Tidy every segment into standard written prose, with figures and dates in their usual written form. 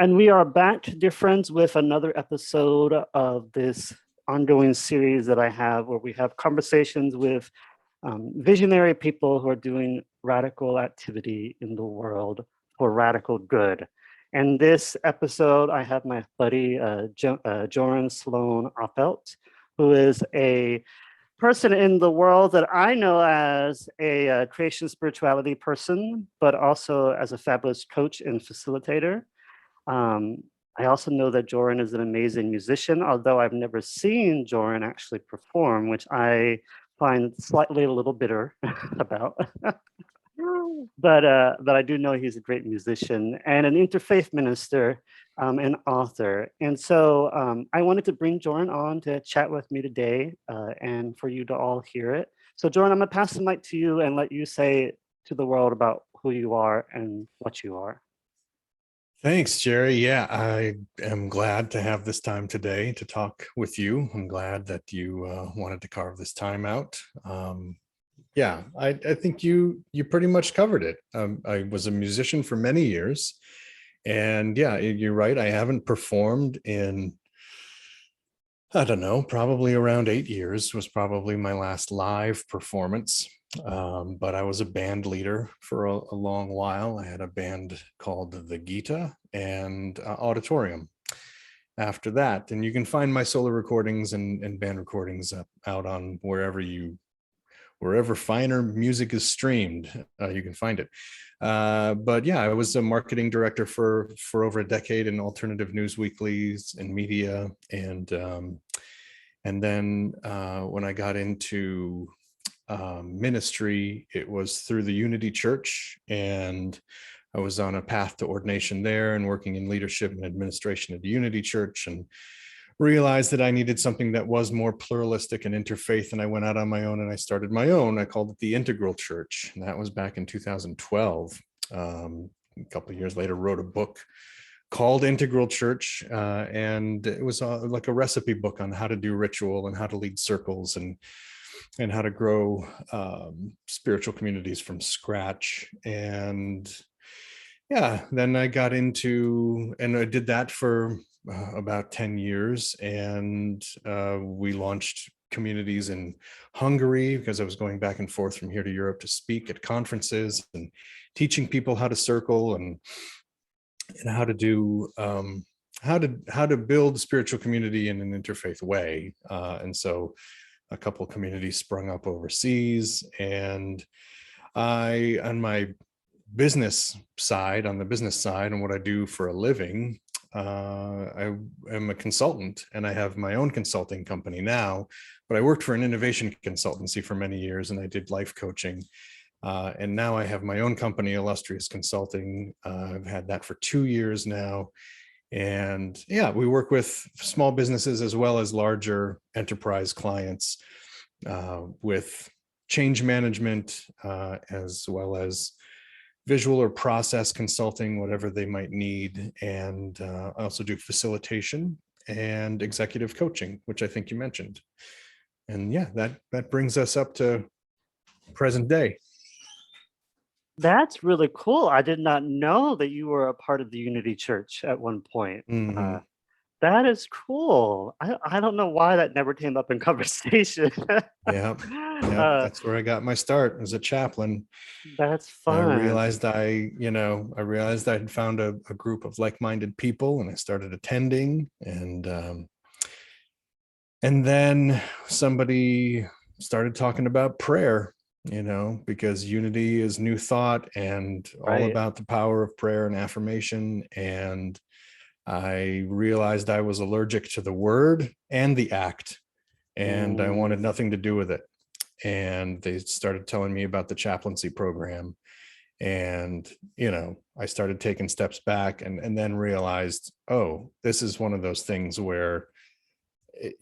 And we are back, dear friends, with another episode of this ongoing series that I have where we have conversations with visionary people who are doing radical activity in the world for radical good. And this episode, I have my buddy Joran Sloan Oppelt, who is a person in the world that I know as a creation spirituality person, but also as a fabulous coach and facilitator. Um, I also know that Joran is an amazing musician, although I've never seen Joran actually perform, which I find slightly a little bitter about. But I do know he's a great musician and an interfaith minister and author. And so I wanted to bring Joran on to chat with me today and for you to all hear it. So Joran, I'm gonna pass the mic to you and let you say to the world about who you are and what you are. Thanks, Jerry. Yeah, I am glad to have this time today to talk with you. I'm glad that you wanted to carve this time out. Yeah, I think you pretty much covered it. I was a musician for many years, and yeah, you're right. I haven't performed in, I don't know, probably around 8 years was probably my last live performance. But I was a band leader for a long while. I had a band called the Gita and Auditorium after that. And you can find my solo recordings and band recordings out on wherever finer music is streamed, you can find it. But yeah, I was a marketing director for over a decade in alternative news weeklies and media. And then when I got into ministry, it was through the Unity Church, and I was on a path to ordination there and working in leadership and administration at the Unity Church, and realized that I needed something that was more pluralistic and interfaith. And I went out on my own and I started my own. I called it the Integral Church, and that was back in 2012. A couple of years later, wrote a book called Integral Church, and it was like a recipe book on how to do ritual and how to lead circles and how to grow spiritual communities from scratch. And yeah, then I got into, and I did that for about 10 years. And we launched communities in Hungary because I was going back and forth from here to Europe to speak at conferences and teaching people how to circle and how to do how to build spiritual community in an interfaith way. And so a couple of communities sprung up overseas, and I, on my business side, and what I do for a living, I am a consultant, and I have my own consulting company now, but I worked for an innovation consultancy for many years, and I did life coaching. And now I have my own company, Illustrious Consulting. I've had that for 2 years now. And yeah, we work with small businesses as well as larger enterprise clients with change management, as well as visual or process consulting, whatever they might need. And I also do facilitation and executive coaching, which I think you mentioned. And yeah, that brings us up to present day. That's really cool. I did not know that you were a part of the Unity Church at one point. Mm-hmm. That is cool. I don't know why that never came up in conversation. Yeah, that's where I got my start as a chaplain. That's I fun. realized I'd found a group of like-minded people, and I started attending, and then somebody started talking about prayer, because unity is new thought and all Right. about the power of prayer and affirmation. And I realized I was allergic to the word and the act, and I wanted nothing to do with it. And they started telling me about the chaplaincy program. And, I started taking steps back and then realized, oh, this is one of those things where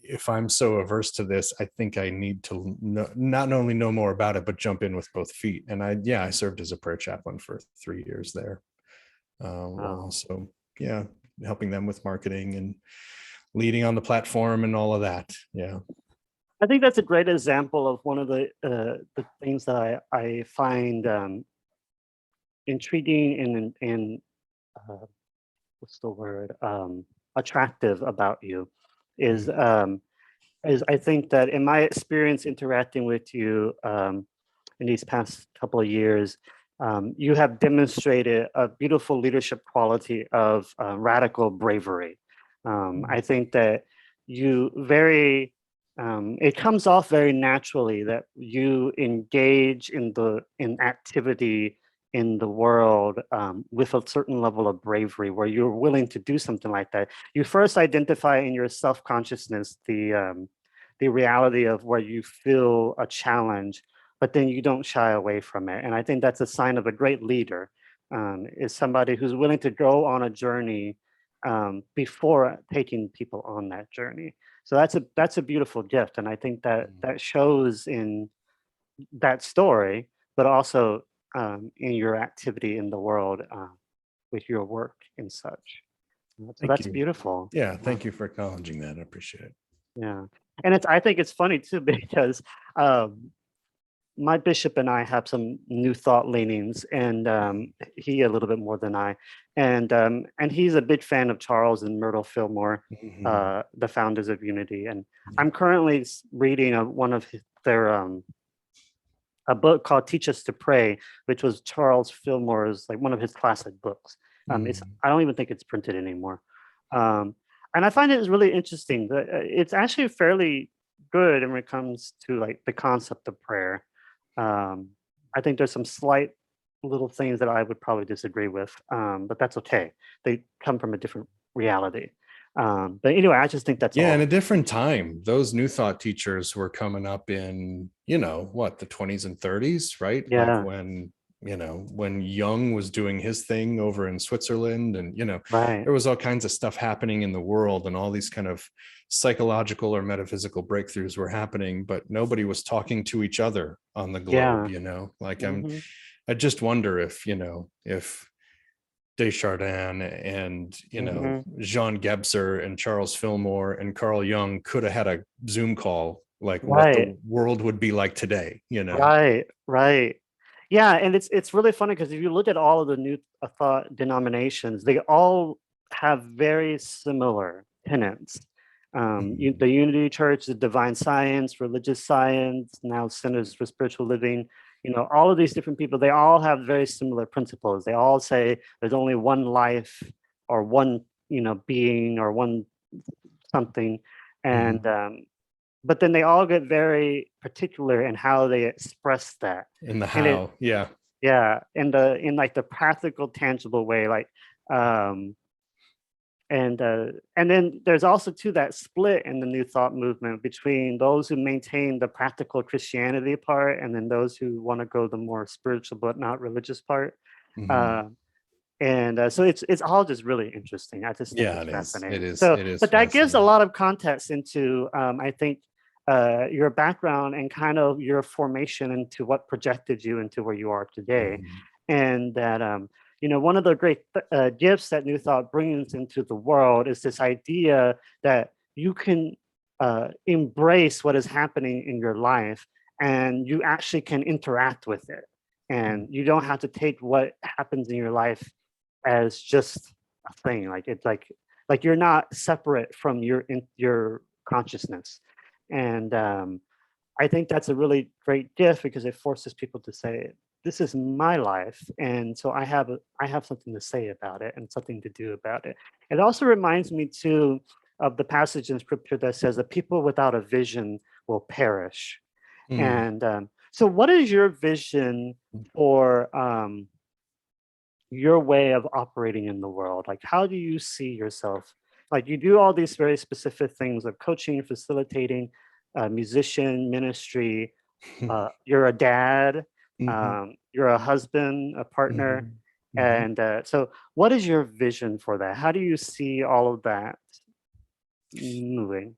if I'm so averse to this, I think I need to not only know more about it, but jump in with both feet. And I served as a prayer chaplain for 3 years there. Also, helping them with marketing and leading on the platform and all of that. Yeah. I think that's a great example of one of the things that I find intriguing and what's the word, attractive about you is Mhm. I think that in my experience interacting with you in these past couple of years, you have demonstrated a beautiful leadership quality of radical bravery. I think that you very, it comes off very naturally that you engage in activity in the world with a certain level of bravery, where you're willing to do something like that. You first identify in your self consciousness the reality of where you feel a challenge, but then you don't shy away from it. And I think that's a sign of a great leader, is somebody who's willing to go on a journey before taking people on that journey. So that's a beautiful gift, and I think that that shows in that story, but also in your activity in the world with your work and such. So Thank that's you. beautiful. Yeah, Yeah. thank you for acknowledging that. I appreciate it. Yeah. And I think it's funny too because um, my bishop and I have some New Thought leanings, and he a little bit more than I, and he's a big fan of Charles and Myrtle Fillmore, Mhm. the founders of Unity. And I'm currently reading one of their a book called Teach Us to Pray, which was Charles Fillmore's, like, one of his classic books. It's Mhm. I don't even think it's printed anymore, um, and I find it really interesting. That it's actually fairly good when it comes to like the concept of prayer. Um, I think there's some slight little things that I would probably disagree with, but that's okay. They come from a different reality. But anyway, I just think that's Yeah, in a all. different time, those New Thought teachers were coming up in, what, the 20s and 30s, right? Like Yeah, when, when Jung was doing his thing over in Switzerland, and, right. there was all kinds of stuff happening in the world, and all these kind of psychological or metaphysical breakthroughs were happening, but nobody was talking to each other on the globe, Yeah. like Hmm. I just wonder if, if Desjardins and Hmm. Jean Gebser and Charles Fillmore and Carl Jung could have had a Zoom call, like what Right. the world would be like today. Right, right. Yeah, and it's really funny because if you look at all of the new thought denominations, they all have very similar tenets. Mhm. The Unity Church, the Divine Science, Religious Science, now Centers for Spiritual Living. All of these different people, they all have very similar principles. They all say there's only one life, or one being, or one something, and Mhm. but then they all get very particular in how they express that. In the And it how, yeah. yeah, in like the practical, tangible way, like um and then there's also too that split in the New Thought movement between those who maintain the practical Christianity part, and then those who want to go the more spiritual but not religious part. Mhm. Uh, and so it's all just really interesting. I just think Yeah, it's it is. It fascinating. is. So, It is but that gives a fascinating. lot of context into, I think, your background and kind of your formation into what projected you into where you are today. Mhm. And that, one of the great gifts that New Thought brings into the world is this idea that you can embrace what is happening in your life, and you actually can interact with it. And you don't have to take what happens in your life as just a thing. Like it's like you're not separate from your consciousness. And I think that's a really great gift because it forces people to say, "This is my life, and so I have something to say about it and something to do about it." It also reminds me too of the passage in scripture that says, "The people without a vision will perish." Mm. And so, what is your vision for your way of operating in the world? Like, how do you see yourself? Like, you do all these very specific things of coaching, facilitating, musician, ministry. You're a dad, Mhm. you're a husband, a partner. Mhm. Mhm. And so, what is your vision for that? How do you see all of that moving?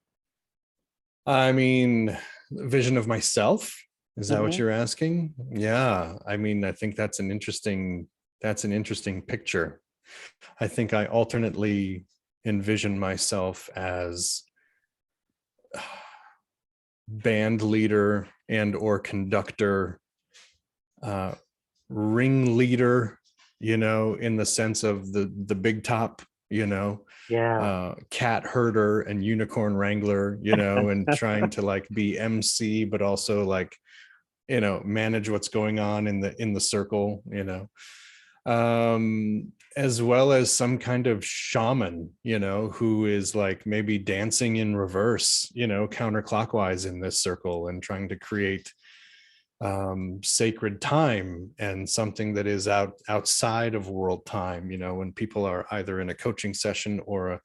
I mean, vision of myself. Is that what Hmm. you're asking? Yeah. I mean, I think that's an interesting picture. I think I alternately envision myself as band leader and or conductor, ringleader, in the sense of the big top, Yeah. Cat herder and unicorn wrangler, and trying to like be MC, but also like, manage what's going on in the circle, as well as some kind of shaman, who is like maybe dancing in reverse, counterclockwise in this circle and trying to create sacred time and something that is outside of world time, when people are either in a coaching session or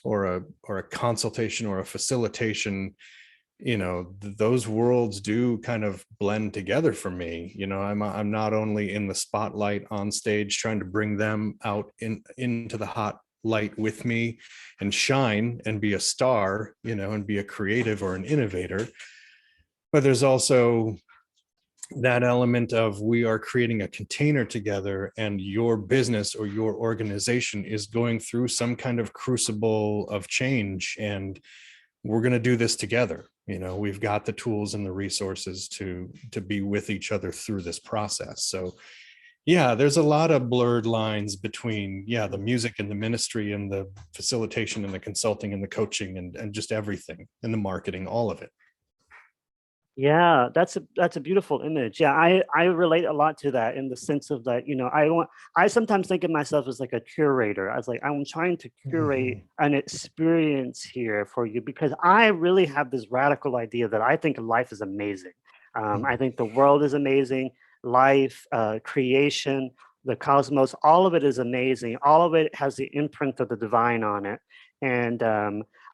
a consultation or a facilitation, those worlds do kind of blend together for me. I'm not only in the spotlight on stage trying to bring them out into the hot light with me and shine and be a star, and be a creative or an innovator, but there's also that element of we are creating a container together, and your business or your organization is going through some kind of crucible of change, and we're going to do this together. We've got the tools and the resources to be with each other through this process. So yeah, there's a lot of blurred lines between the music and the ministry and the facilitation and the consulting and the coaching and just everything, and the marketing, all of it. Yeah, that's a beautiful image. Yeah, I relate a lot to that in the sense of that, I sometimes think of myself as like a curator. I was like, I'm trying to curate an experience here for you because I really have this radical idea that I think life is amazing. I think the world is amazing, life, creation, the cosmos, all of it is amazing. All of it has the imprint of the divine on it. And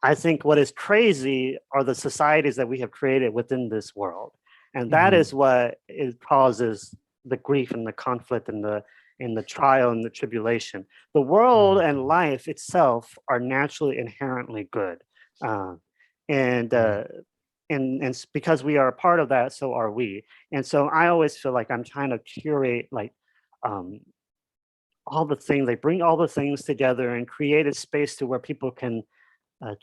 I think what is crazy are the societies that we have created within this world. And that is what it causes the grief and the conflict and the trial and the tribulation. The world and life itself are naturally inherently good. Uh, and and because we are a part of that, so are we. And so I always feel like I'm trying to curate like um, all the things, they bring all the things together and create a space to where people can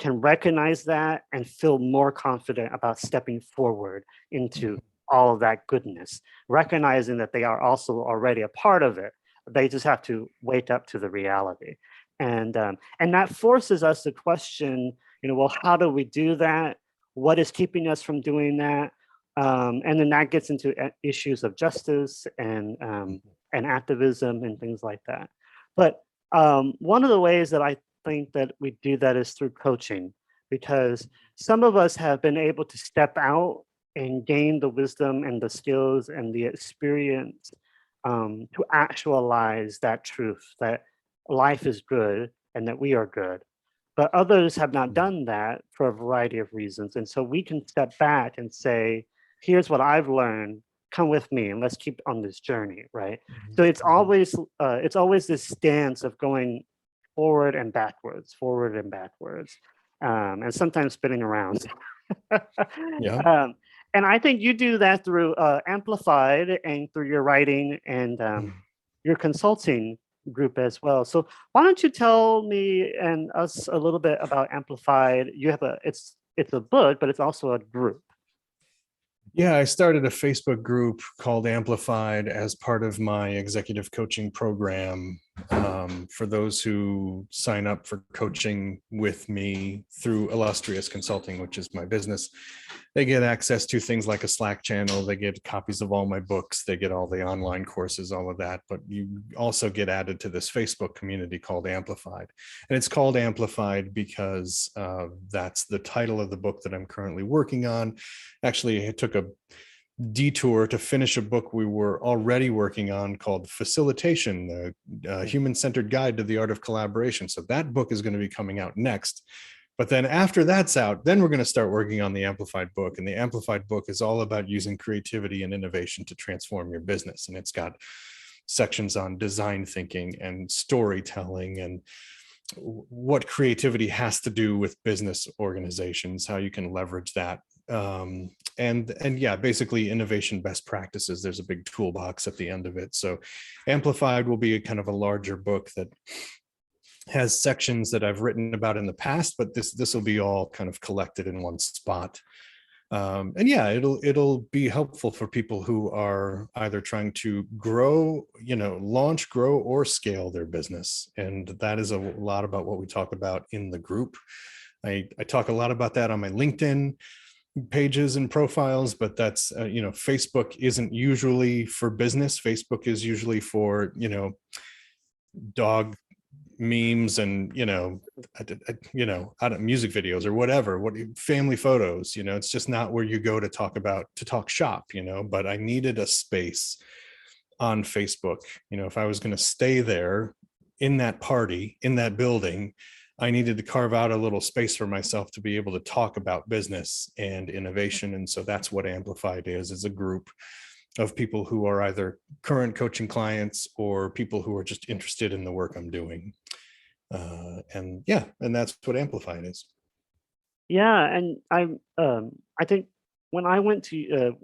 recognize that and feel more confident about stepping forward into all of that goodness, recognizing that they are also already a part of it. They just have to wake up to the reality. And that forces us to question, well, how do we do that? What is keeping us from doing that? And then that gets into issues of justice and activism and things like that. But one of the ways that I think that we do that is through coaching, because some of us have been able to step out and gain the wisdom and the skills and the experience to actualize that truth that life is good and that we are good. But others have not done that for a variety of reasons. And so we can step back and say, here's what I've learned. Come with me and let's keep on this journey, right? So it's always this stance of going forward and backwards, and sometimes spinning around. Yeah. And I think you do that through Amplified and through your writing and your consulting group as well. So why don't you tell me and us a little bit about Amplified? You have it's a book, but it's also a group. Yeah, I started a Facebook group called Amplified as part of my executive coaching program. For those who sign up for coaching with me through Illustrious Consulting, which is my business, they get access to things like a Slack channel. They get copies of all my books. They get all the online courses, all of that. But you also get added to this Facebook community called Amplified. And it's called Amplified because that's the title of the book that I'm currently working on. Actually, it took a detour to finish a book we were already working on called Facilitation, the Human-Centered Guide to the Art of Collaboration. So that book is going to be coming out next. But then after that's out, then we're going to start working on the Amplified book. And the Amplified book is all about using creativity and innovation to transform your business. And it's got sections on design thinking and storytelling and what creativity has to do with business organizations, how you can leverage that. And yeah, basically innovation best practices. There's a big toolbox at the end of it. So Amplified will be a kind of a larger book that has sections that I've written about in the past, but this will be all kind of collected in one spot. And yeah, it'll be helpful for people who are either trying to grow, launch, grow, or scale their business. And that is a lot about what we talk about in the group. I talk a lot about that on my LinkedIn pages and profiles, but that's Facebook isn't usually for business. Facebook is usually for dog memes and I don't music videos or whatever, what family photos. It's just not where you go to talk shop. But I needed a space on Facebook. If I was going to stay there in that party, in that building, I needed to carve out a little space for myself to be able to talk about business and innovation. And so that's what Amplified is a group of people who are either current coaching clients or people who are just interested in the work I'm doing. And that's what Amplified is. Yeah, and I think when I went to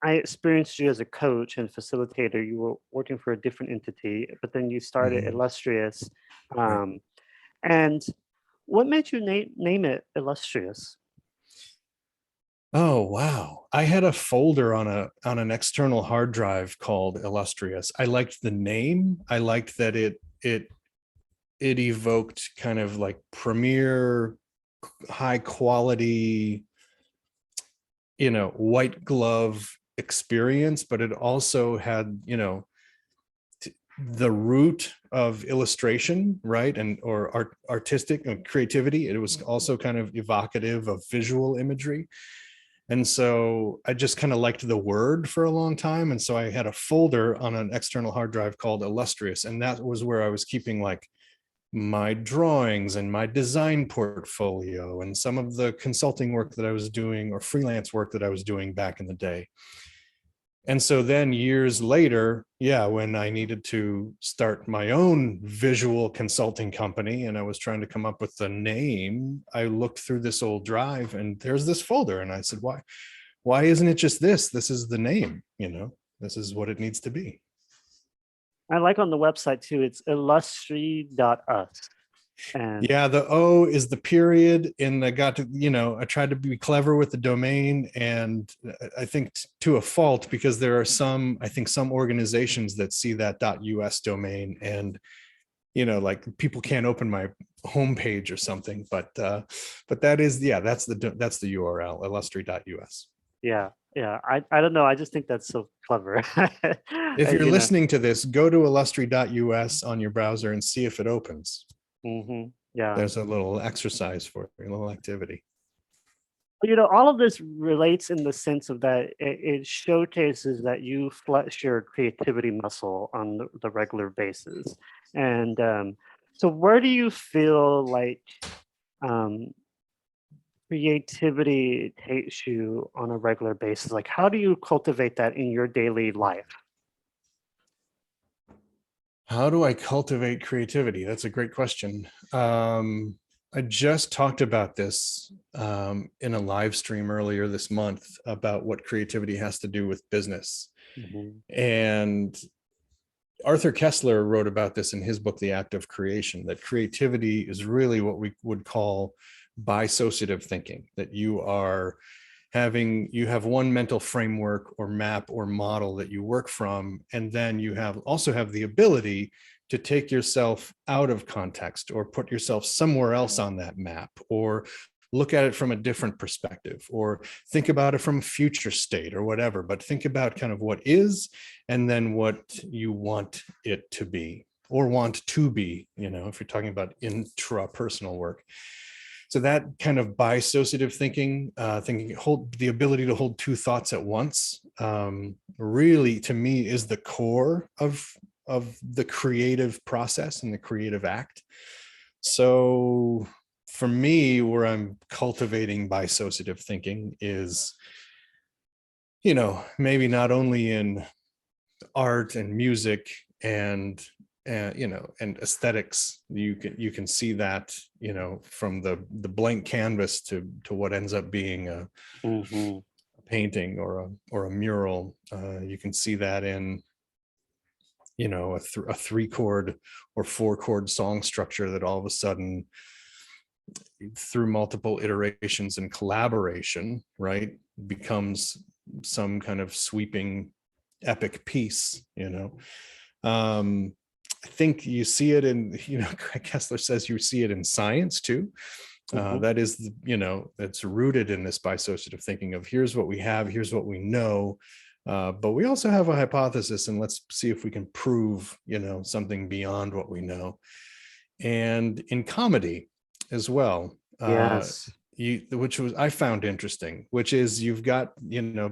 I experienced you as a coach and facilitator. You were working for a different entity, but then you started Mhm. Illustrious. Right. And what made you name it Illustrious? Oh wow. I had a folder on an external hard drive called Illustrious. I liked the name. I liked that it evoked kind of like premier, high quality, white glove experience, but it also had, the root of illustration, right? And or artistic creativity. It was also kind of evocative of visual imagery. And so I just kind of liked the word for a long time. And so I had a folder on an external hard drive called Illustrious. And that was where I was keeping like my drawings and my design portfolio and some of the consulting work that I was doing or freelance work that I was doing back in the day. And so then years later, when I needed to start my own visual consulting company and I was trying to come up with the name, I looked through this old drive and there's this folder. And I said, why isn't it just this? This is the name, this is what it needs to be. I like on the website too. It's illustri.us. And Yeah, the O is the period, and I tried to be clever with the domain, and I think to a fault, because there are some organizations that see that .us domain, and like people can't open my homepage or something, but that is, that's the URL, illustri.us. yeah, I don't know. I just think that's so clever. If you're You know. listening to this, go to illustri.us on your browser and see if it opens. Yeah. There's a little exercise for you, a little activity. All of this relates in the sense of that it showcases that you flex your creativity muscle on the regular basis. And so where do you feel like um, creativity takes you on a regular basis? Like, how do you cultivate that in your daily life? How do I cultivate creativity? That's a great question. I just talked about this in a live stream earlier this month about what creativity has to do with business. Mhm. And Arthur Kessler wrote about this in his book, The Act of Creation, that creativity is really what we would call bisociative thinking, that you have one mental framework or map or model that you work from, and then you also have the ability to take yourself out of context or put yourself somewhere else on that map, or look at it from a different perspective, or think about it from a future state or whatever, but think about kind of what is and then what you want it to be or want to be, if you're talking about intrapersonal work. So that kind of bisociative thinking, hold the ability to hold two thoughts at once, really to me is the core of the creative process and the creative act. So for me, where I'm cultivating bisociative thinking is, maybe not only in art and music and and aesthetics. You can see that, from the blank canvas to what ends up being a Mhm. painting or a mural. You can see that in, a 3-chord or 4-chord song structure that all of a sudden through multiple iterations and collaboration, right, becomes some kind of sweeping epic piece, I think you see it in, Craig Kessler says you see it in science too. That is, it's rooted in this bisociative thinking of here's what we have, here's what we know, but we also have a hypothesis, and let's see if we can prove, something beyond what we know. And in comedy as well, Yes. which was I found interesting, which is you've got,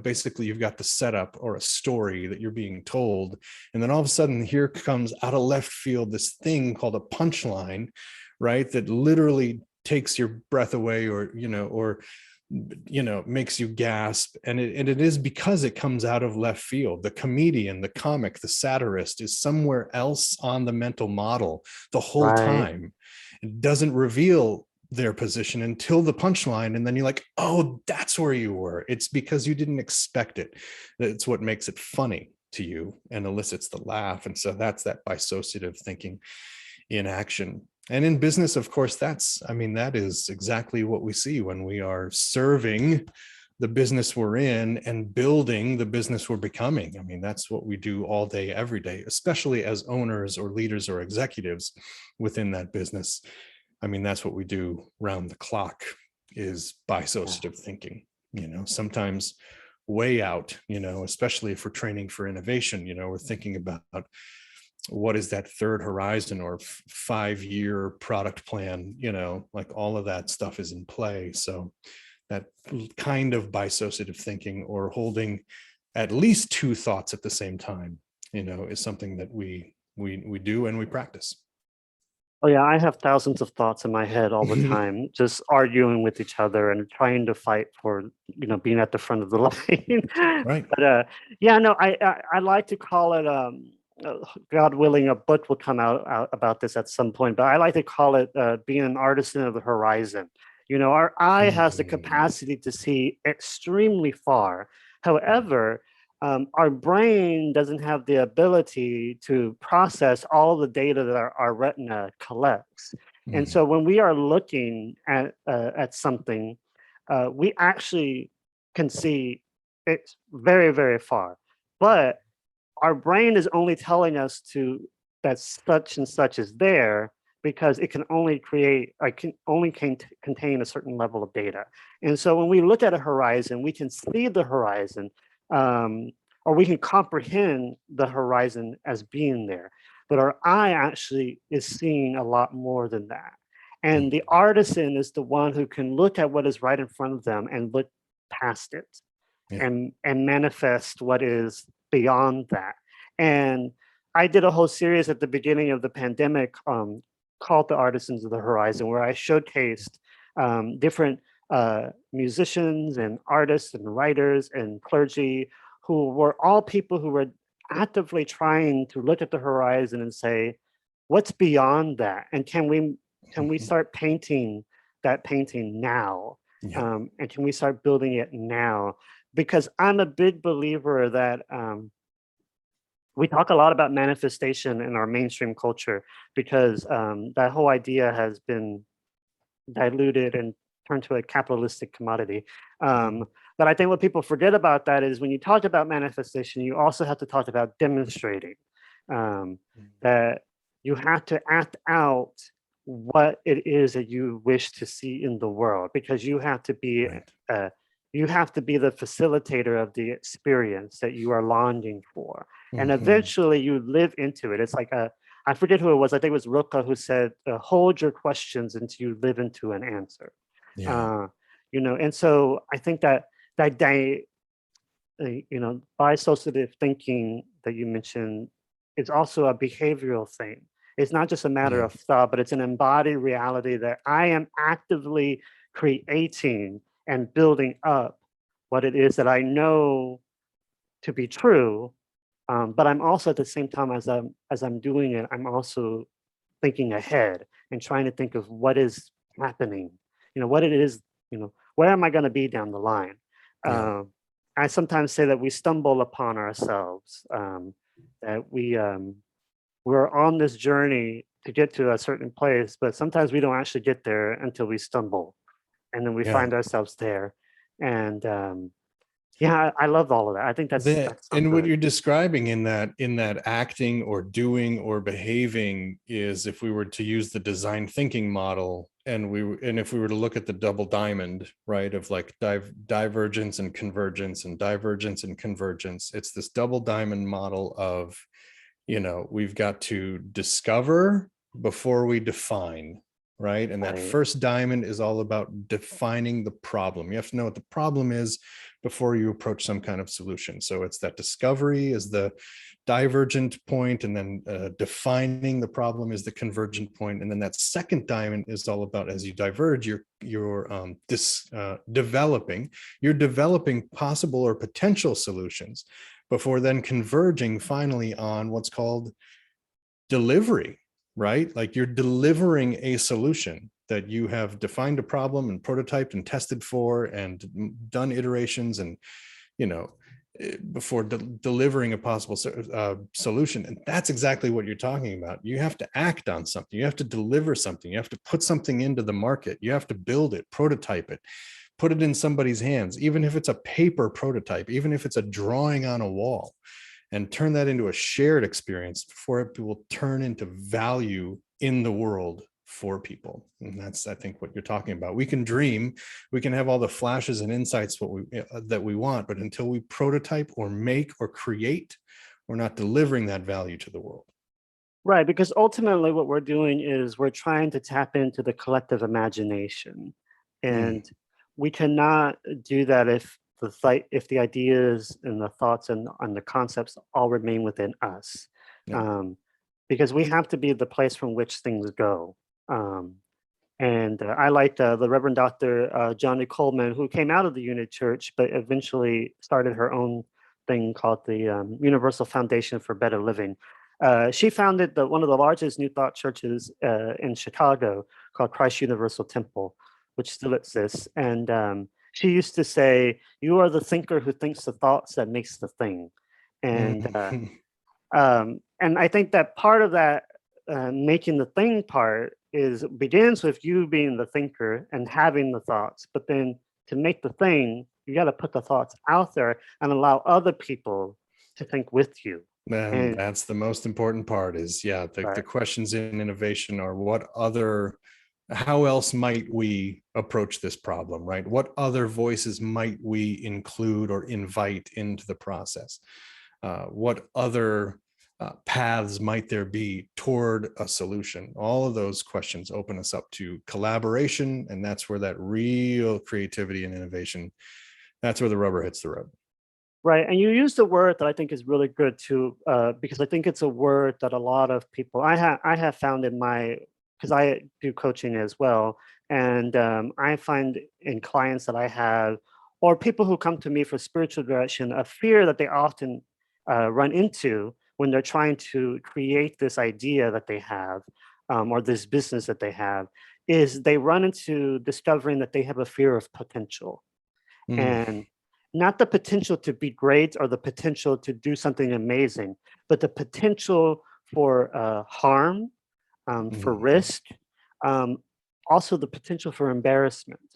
basically you've got the setup or a story that you're being told, and then all of a sudden here comes out of left field this thing called a punchline, right, that literally takes your breath away, or makes you gasp, and it is because it comes out of left field. The comedian, the comic, the satirist is somewhere else on the mental model the whole Right. time. It doesn't reveal their position until the punchline, and then you're like, oh, that's where you were. It's because you didn't expect it. That's what makes it funny to you and elicits the laugh. And so that's that bisociative thinking in action. And in business, of course, that is exactly what we see when we are serving the business we're in and building the business we're becoming. I mean, that's what we do all day, every day, especially as owners or leaders or executives within that business. I mean, that's what we do round the clock, is bisociative thinking, sometimes way out, especially if we're training for innovation, we're thinking about what is that third horizon or 5-year product plan, like all of that stuff is in play. So that kind of bisociative thinking, or holding at least two thoughts at the same time, is something that we do and we practice. Oh yeah, I have thousands of thoughts in my head all the time, just arguing with each other and trying to fight for, being at the front of the line. Right. But yeah, no, I like to call it, God willing, a book will come out about this at some point. But I like to call it being an artisan of the horizon. Our eye has the capacity to see extremely far. However, our brain doesn't have the ability to process all the data that our retina collects. And so when we are looking at something, we actually can see it very, very far. But our brain is only telling us that such and such is there because it can only contain a certain level of data. And so when we look at a horizon, we can see the horizon, or we can comprehend the horizon as being there. But our eye actually is seeing a lot more than that. And the artisan is the one who can look at what is right in front of them and look past it, and manifest what is beyond that. And I did a whole series at the beginning of the pandemic, called The Artisans of the Horizon, where I showcased different musicians and artists and writers and clergy who were all people who were actively trying to look at the horizon and say, what's beyond that? And can we start painting that painting now? And can we start building it now? Because I'm a big believer that we talk a lot about manifestation in our mainstream culture, because that whole idea has been diluted and turned to a capitalistic commodity. But I think what people forget about that is when you talk about manifestation, you also have to talk about demonstrating, that you have to act out what it is that you wish to see in the world, because you have to be the facilitator of the experience that you are longing for. And eventually you live into it. It's like I forget who it was. I think it was Rilke who said, hold your questions until you live into an answer. And so I think that bisociative thinking that you mentioned is also a behavioral thing. It's not just a matter of thought, but it's an embodied reality that I am actively creating and building up what it is that I know to be true. But I'm also, at the same time as I'm doing it, I'm also thinking ahead and trying to think of what is happening, what it is, where am I going to be down the line? I sometimes say that we stumble upon ourselves, that we're on this journey to get to a certain place, but sometimes we don't actually get there until we stumble, and then we Yeah. find ourselves there. And yeah, I love all of that. I think that's so And what good. you're describing in that acting or doing or behaving is, if we were to use the design thinking model, and if we were to look at the double diamond, right, of like divergence and convergence and divergence and convergence, it's this double diamond model of, we've got to discover before we define, right? And that Right. first diamond is all about defining the problem. You have to know what the problem is before you approach some kind of solution. So it's that discovery is the divergent point, and then defining the problem is the convergent point. And then that second diamond is all about, as you diverge, you're developing possible or potential solutions before then converging finally on what's called delivery, right? Like you're delivering a solution that you have defined a problem and prototyped and tested for and done iterations and, before delivering a possible solution. And that's exactly what you're talking about. You have to act on something. You have to deliver something. You have to put something into the market. You have to build it, prototype it, put it in somebody's hands, even if it's a paper prototype, even if it's a drawing on a wall, and turn that into a shared experience before it will turn into value in the world for people. And that's, I think, what you're talking about. We can dream, we can have all the flashes and insights that we want, but until we prototype or make or create, we're not delivering that value to the world. Right, because ultimately what we're doing is we're trying to tap into the collective imagination. Mm, And we cannot do that if the ideas and the thoughts and the concepts all remain within us. yeah. Um, because we have to be the place from which things go. Um, and I liked the Reverend Dr. Johnny Coleman, who came out of the Unit Church, but eventually started her own thing called the Universal Foundation for Better Living. She founded one of the largest New Thought churches in Chicago called Christ Universal Temple, which still exists. And she used to say, "You are the thinker who thinks the thoughts that makes the thing." And Mm. and I think that part of that making the thing part begins with you being the thinker and having the thoughts, but then to make the thing, you got to put the thoughts out there and allow other people to think with you. And And that's the most important part is, yeah, the right, questions in innovation are how else might we approach this problem, right? What other voices might we include or invite into the process? What other paths might there be toward a solution? All of those questions open us up to collaboration, and that's where that real creativity and innovation, that's where the rubber hits the road. right. And you used a word that I think is really good too, because I think it's a word that a lot of people I have found in my because I do coaching as well, and I find in clients that I have or people who come to me for spiritual direction a fear that they often run into when they're trying to create this idea that they have or this business that they have is they run into discovering that they have a fear of potential Mm, and not the potential to be great or the potential to do something amazing, but the potential for harm, for mm, risk, um, also the potential for embarrassment.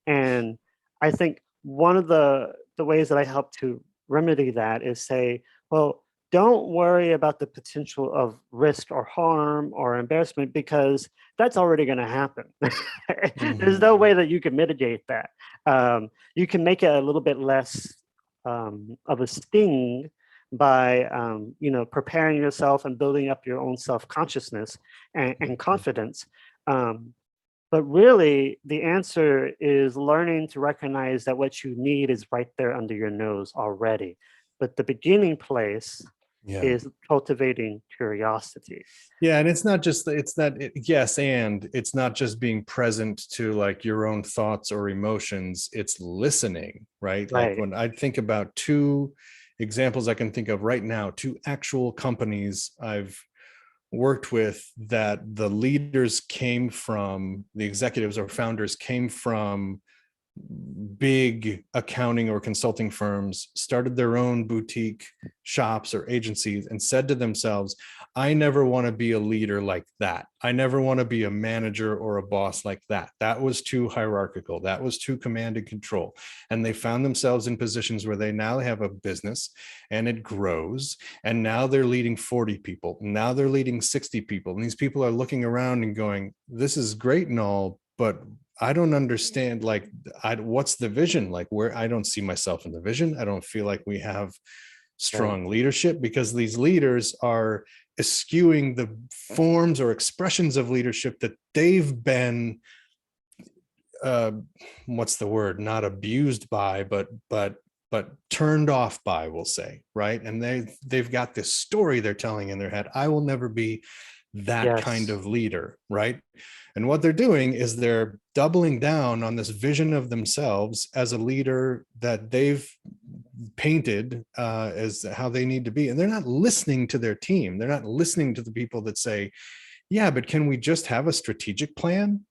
And I think one of the ways that I help to remedy that is say, well, don't worry about the potential of risk or harm or embarrassment because that's already going to happen. There's no way mhm. that you can mitigate that. You can make it a little bit less of a sting by preparing yourself and building up your own self-consciousness and confidence. Um, but really, the answer is learning to recognize that what you need is right there under your nose already. But the beginning place Yeah. is cultivating curiosity. Yeah, and it's not just yes, and it's not just being present to like your own thoughts or emotions, it's listening, right? Like Right. when I think about two examples I can think of right now, two actual companies I've worked with that the executives or founders came from big accounting or consulting firms started their own boutique shops or agencies and said to themselves, I never want to be a leader like that. I never want to be a manager or a boss like that. That was too hierarchical. That was too command and control. And they found themselves in positions where they now have a business and it grows. And now they're leading 40 people. Now they're leading 60 people. And these people are looking around and going, this is great and all, but I don't understand, like, what's the vision? Like, where I don't see myself in the vision. I don't feel like we have strong leadership, because these leaders are eschewing the forms or expressions of leadership that they've been, what's the word? Not abused by, but turned off by, we'll say, right? And they've got this story they're telling in their head. I will never be that kind of leader, right? And what they're doing is they're doubling down on this vision of themselves as a leader that they've painted as how they need to be. And they're not listening to their team. They're not listening to the people that say, yeah, but can we just have a strategic plan?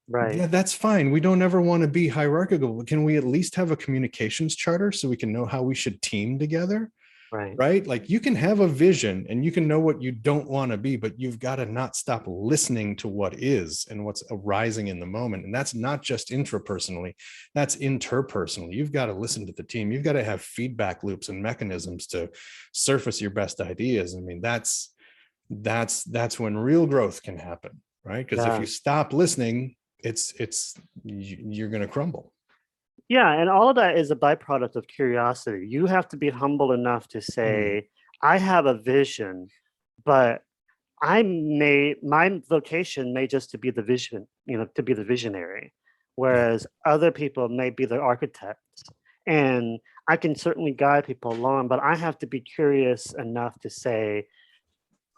Right. Yeah, that's fine. We don't ever want to be hierarchical, but can we at least have a communications charter so we can know how we should team together? Right? Like, you can have a vision and you can know what you don't want to be, but you've got to not stop listening to what is and what's arising in the moment. And that's not just intrapersonally, that's interpersonally. You've got to listen to the team. You've got to have feedback loops and mechanisms to surface your best ideas. I mean, that's when real growth can happen, right? Because if you stop listening, you're going to crumble. Yeah, and all of that is a byproduct of curiosity. You have to be humble enough to say, I have a vision, but my vocation may just to be the vision, to be the visionary, whereas other people may be the architects. And I can certainly guide people along, but I have to be curious enough to say,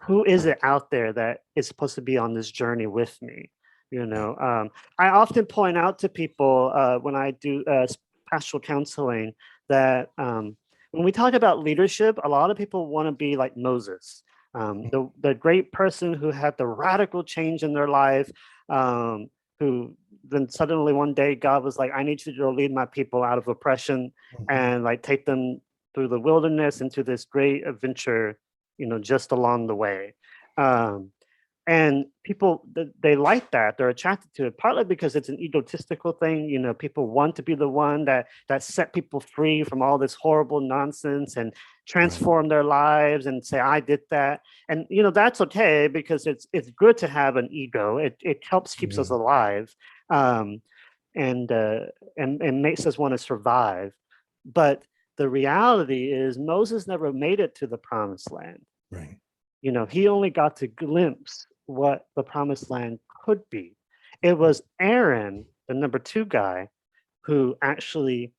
who is it out there that is supposed to be on this journey with me? I often point out to people when I do pastoral counseling that when we talk about leadership, a lot of people want to be like Moses, the great person who had the radical change in their life, who then suddenly one day God was like, I need you to lead my people out of oppression and like take them through the wilderness into this great adventure, just along the way. And people, they like that. They're attracted to it, partly because it's an egotistical thing. People want to be the one that set people free from all this horrible nonsense and transform their lives and say, I did that. And, that's okay, because it's good to have an ego. It helps keeps us alive, and makes us want to survive. But the reality is Moses never made it to the promised land. Right. He only got to glimpse what the promised land could be. It was Aaron, the number 2 guy, who actually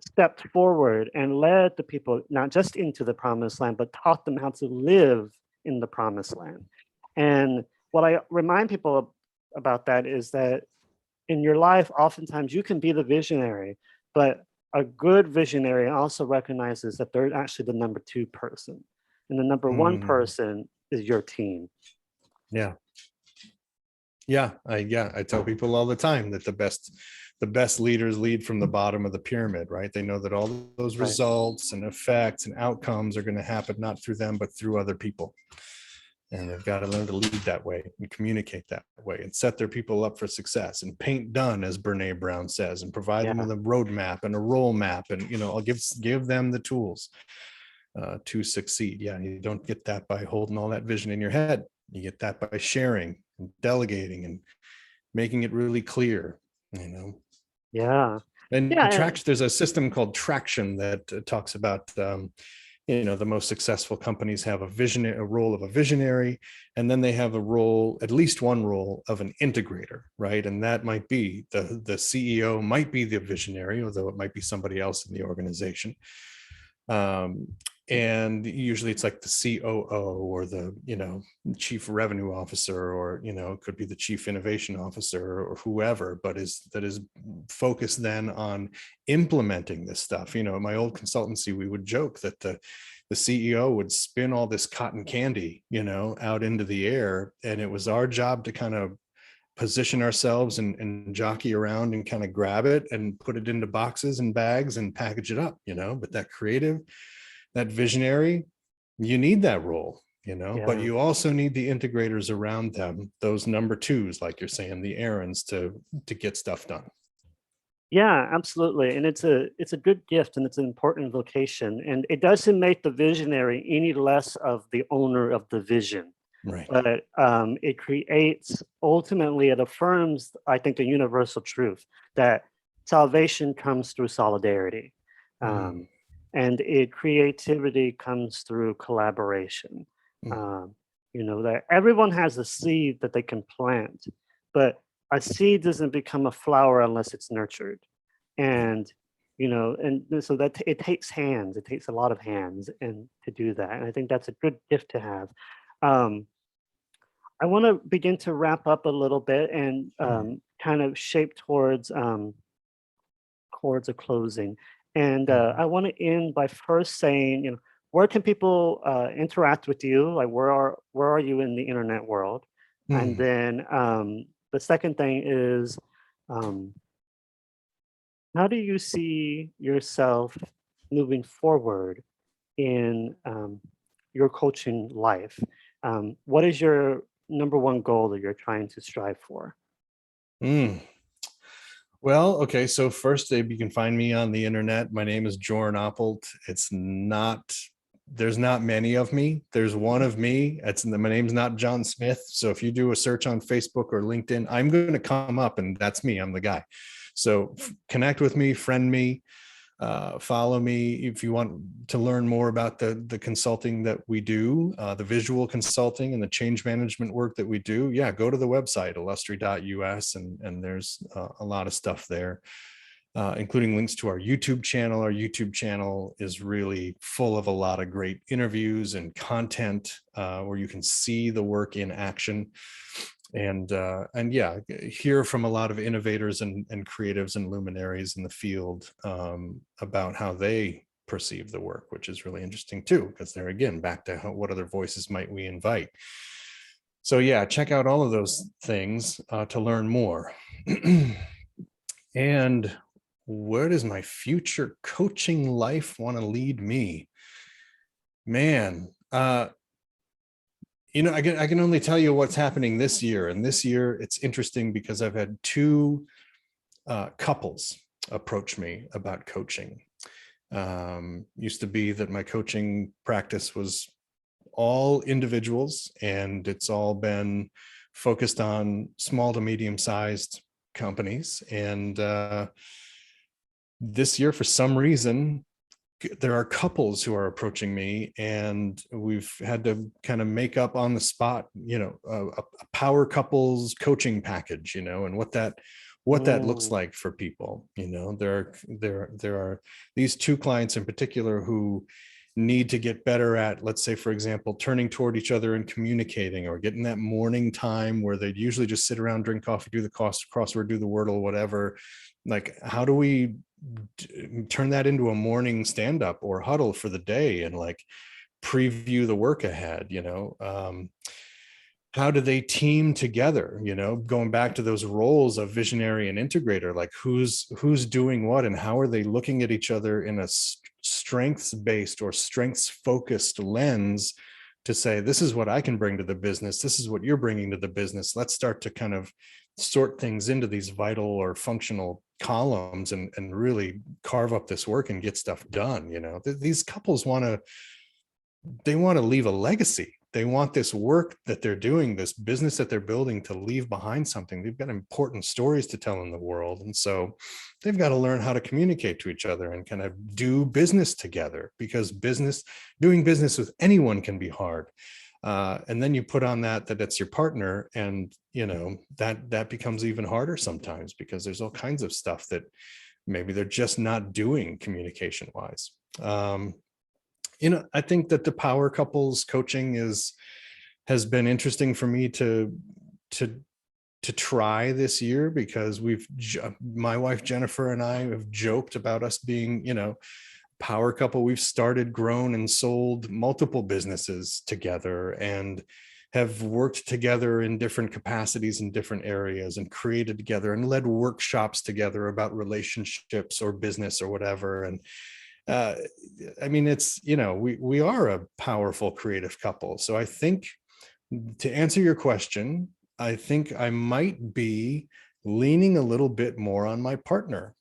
stepped forward and led the people not just into the promised land, but taught them how to live in the promised land. And what I remind people about that is that in your life, oftentimes you can be the visionary, but a good visionary also recognizes that they're actually the number 2 person. And the number 1 person is your team. Yeah. I tell people all the time that the best leaders lead from the bottom of the pyramid, right? They know that all those results and effects and outcomes are going to happen not through them, but through other people. And they've got to learn to lead that way and communicate that way and set their people up for success and paint done, as Brene Brown says, and provide them with a roadmap and a role map. And, I'll give them the tools to succeed. Yeah. You don't get that by holding all that vision in your head. You get that by sharing and delegating and making it really clear, Yeah. And there's a system called traction that talks about, the most successful companies have a role of a visionary, and then they have at least one role of an integrator, right? And that might be the CEO might be the visionary, although it might be somebody else in the organization. And usually it's like the COO or the, chief revenue officer, or, it could be the chief innovation officer or whoever, but that is focused then on implementing this stuff. At my old consultancy, we would joke that the CEO would spin all this cotton candy, out into the air. And it was our job to kind of position ourselves and jockey around and kind of grab it and put it into boxes and bags and package it up, but that creative, that visionary, you need that role, but Yeah. you also need the integrators around them, those number twos, like you're saying, the errands to get stuff done. Yeah, absolutely. And it's a good gift and it's an important vocation. And it doesn't make the visionary any less of the owner of the vision. Right. But it creates, ultimately, it affirms, I think, the universal truth that salvation comes through solidarity. Mm, Um, and creativity comes through collaboration. mm, Um, that everyone has a seed that they can plant, but a seed doesn't become a flower unless it's nurtured. right. And so that it takes hands, it takes a lot of hands and to do that. And I think that's a good gift to have. Um, I want to begin to wrap up a little bit and Sure. kind of shape towards a closing. And Mhm. I want to end by first saying, where can people interact with you? Like, where are you in the internet world? And Mm. then the second thing is, um, how do you see yourself moving forward in your coaching life? What is your number one goal that you're trying to strive for? Mm. Well, okay. So first, you can find me on the internet. My name is Joran Oppelt. There's not many of me. There's one of me. My name's not John Smith. So if you do a search on Facebook or LinkedIn, I'm going to come up and that's me. I'm the guy. So connect with me, friend me. Follow me if you want to learn more about the consulting that we do, the visual consulting and the change management work that we do. Yeah, go to the website illustri.us and there's a lot of stuff there, including links to our YouTube channel. Our YouTube channel is really full of a lot of great interviews and content where you can see the work in action. And yeah, hear from a lot of innovators and creatives and luminaries in the field about how they perceive the work, which is really interesting too, because they're again back to what other voices might we invite. So yeah, check out all of those things to learn more. And where does my future coaching life want to lead me? Man, I can only tell you what's happening this year. And this year, it's interesting because I've had two couples approach me about coaching. Used to be that my coaching practice was all individuals, and it's all been focused on small to medium-sized companies. And this year, for some reason, there are couples who are approaching me, and we've had to kind of make up on the spot, a power couples coaching package, and what that looks Mm, like for people. There are these two clients in particular who need to get better at, let's say, for example, turning toward each other and communicating, or getting that morning time where they'd usually just sit around, drink coffee, do the crossword, do the wordle, whatever. Like, how do we turn that into a morning stand up or huddle for the day and like preview the work ahead? How do they team together, going back to those roles of visionary and integrator, like who's doing what, and how are they looking at each other in a strengths based or strengths focused lens to say, this is what I can bring to the business, this is what you're bringing to the business, let's start to kind of sort things into these vital or functional columns and really carve up this work and get stuff done. These couples they want to leave a legacy. They want this work that they're doing, this business that they're building, to leave behind something. They've got important stories to tell in the world. And so they've got to learn how to communicate to each other and kind of do business together, because doing business with anyone can be hard. And then you put on that it's your partner, and that becomes even harder sometimes, because there's all kinds of stuff that maybe they're just not doing communication wise. I think that the power couples coaching has been interesting for me to try this year, because my wife Jennifer and I have joked about us being, power couple. We've started, grown, and sold multiple businesses together, and have worked together in different capacities in different areas and created together and led workshops together about relationships or business or whatever. And I mean, it's, we are a powerful creative couple. So I think, to answer your question, I think I might be leaning a little bit more on my partner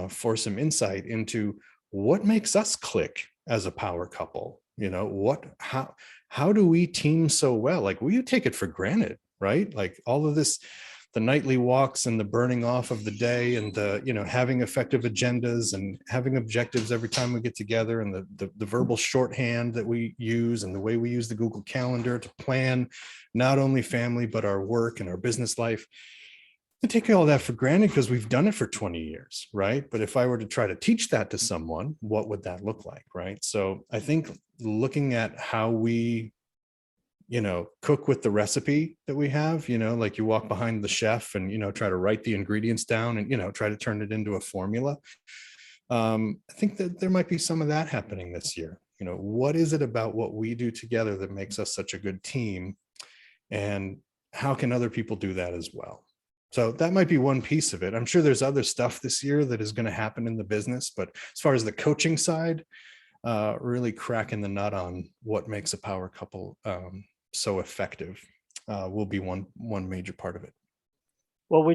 for some insight into what makes us click as a power couple. How do we team so well? Like, we take it for granted, right? Like all of this, the nightly walks and the burning off of the day, and the, having effective agendas and having objectives every time we get together, and the verbal shorthand that we use, and the way we use the Google Calendar to plan not only family, but our work and our business life. I take all that for granted because we've done it for 20 years, right? But if I were to try to teach that to someone, what would that look like, right? So I think looking at how we cook with the recipe that we have, like you walk behind the chef and, try to write the ingredients down and, try to turn it into a formula. I think that there might be some of that happening this year. What is it about what we do together that makes us such a good team? And how can other people do that as well? So that might be one piece of it. I'm sure there's other stuff this year that is going to happen in the business, but as far as the coaching side, really cracking the nut on what makes a power couple so effective will be one major part of it. Well,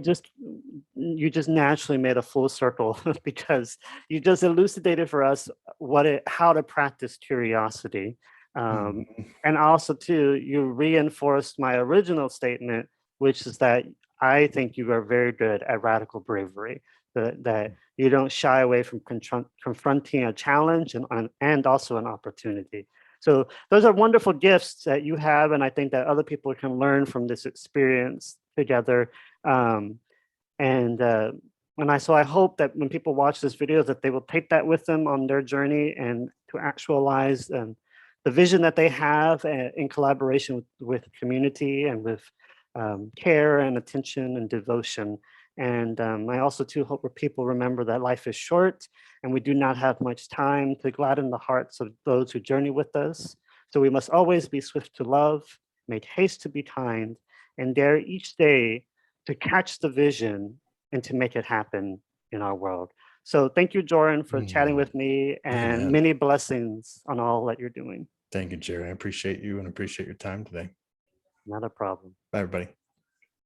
you just naturally made a full circle because you just elucidated for us how to practice curiosity. And also too, you reinforced my original statement, which is that I think you are very good at radical bravery, that you don't shy away from confronting a challenge and also an opportunity. So those are wonderful gifts that you have, and I think that other people can learn from this experience together. So I hope that when people watch this video, that they will take that with them on their journey and to actualize the vision that they have in collaboration with community and with care and attention and devotion. And I also too hope that people remember that life is short and we do not have much time to gladden the hearts of those who journey with us. So we must always be swift to love, make haste to be kind, and dare each day to catch the vision and to make it happen in our world. So thank you, Joran, for chatting with me, and Amen. many blessings on all that you're doing. Thank you, Jerry. I appreciate you and appreciate your time today. Not a problem. Bye, everybody.